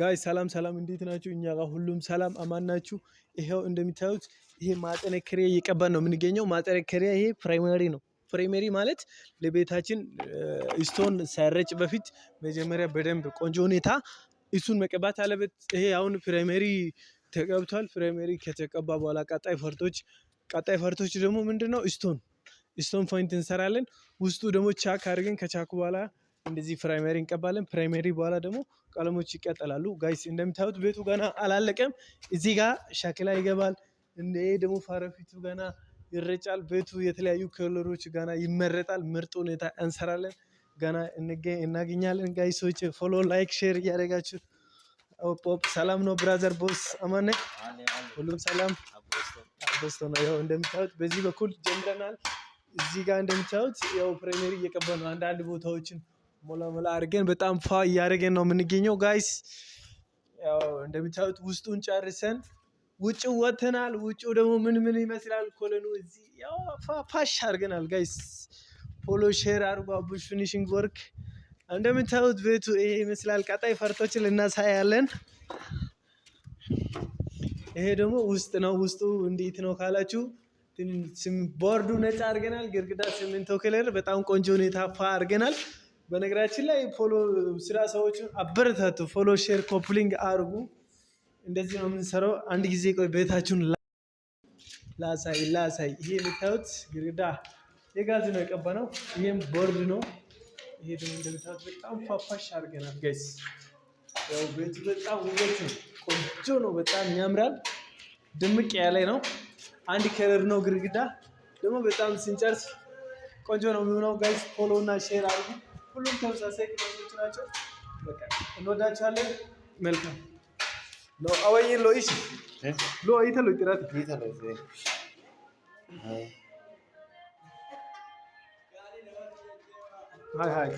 ጋይ ሰላም ሰላም፣ እንዴት ናችሁ? እኛ ጋር ሁሉም ሰላም አማን ናችሁ። ይሄው እንደምታዩት ይሄ ማጠነከሪያ እየቀባን ነው የምንገኘው። ማጠነከሪያ ይሄ ፕራይመሪ ነው። ፕራይመሪ ማለት ለቤታችን ስቶን ሳይረጭ በፊት መጀመሪያ በደንብ ቆንጆ ሁኔታ እሱን መቀባት አለበት። ይሄ አሁን ፕራይመሪ ተቀብቷል። ፕራይመሪ ከተቀባ በኋላ ቀጣይ ፈርቶች ደግሞ ምንድነው? ስቶን ፖይንት እንሰራለን። ውስጡ ደግሞ ቻክ አድርገን ከቻኩ በኋላ እንደዚህ ፕራይመሪ እንቀባለን። ፕራይመሪ በኋላ ደግሞ ቀለሞች ይቀጠላሉ። ጋይስ እንደምታዩት ቤቱ ገና አላለቀም። እዚህ ጋር ሸክላ ይገባል። እንደ ደግሞ ፋረፊቱ ገና ይረጫል። ቤቱ የተለያዩ ከለሮች ገና ይመረጣል። ምርጥ ሁኔታ እንሰራለን። ገና እናገኛለን። ጋይሶች ፎሎ፣ ላይክ፣ ሼር እያደረጋችሁ ፖፕ ሰላም ነው ብራዘር ቦስ አማን ነህ? ሁሉም ሰላም አቦስቶ ነው። ያው እንደምታዩት በዚህ በኩል ጀምረናል። እዚህ ጋር እንደምታዩት ያው ፕራይመሪ እየቀባ ነው። አንዳንድ ቦታዎችን ሞላ አድርገን በጣም ፋ እያደረገን ነው የምንገኘው ጋይስ። ያው እንደምታዩት ውስጡን ጨርሰን ውጭው ወተናል። ውጭው ደግሞ ምን ይመስላል ኮሎኑ እዚህ ያው ፋሽ አድርገናል ጋይስ። ፎሎ ሼር አድርጉ። አቡሽ ፊኒሺንግ ወርክ እንደምታዩት ቤቱ ይሄ ይመስላል። ቀጣይ ፈርቶችን ልናሳያለን። ይሄ ደግሞ ውስጥ ነው። ውስጡ እንዴት ነው ካላችሁ ቦርዱ ነጭ አድርገናል። ግድግዳ ሲሚንቶ ከለር በጣም ቆንጆ ሁኔታ ፋ አድርገናል። በነገራችን ላይ ፎሎ ስራ ሰዎችን አበረታቱ። ፎሎ ሼር ኮፕሊንግ አድርጉ። እንደዚህ ነው የምንሰራው። አንድ ጊዜ ቆይ ቤታችሁን ላሳይ። ይሄ የምታዩት ግድግዳ የጋዝ ነው የቀባነው። ይሄም ቦርድ ነው። ይሄ ደግሞ እንደምታዩት በጣም ፋፋሽ አድርገናል ጋይስ። ያው ቤቱ በጣም ውበት ነው፣ ቆንጆ ነው፣ በጣም ያምራል። ድምቅ ያለ ነው። አንድ ከለር ነው ግድግዳ ደግሞ በጣም ስንጨርስ ቆንጆ ነው የሚሆነው ጋይስ። ፎሎ እና ሼር አድርጉ። ሁሉም ተመሳሳይ ክላሶች ናቸው። በቃ እንወዳችኋለን። መልካም ነው። አወይ ሎይስ ሎ አይተሎ ጥራት ሃይ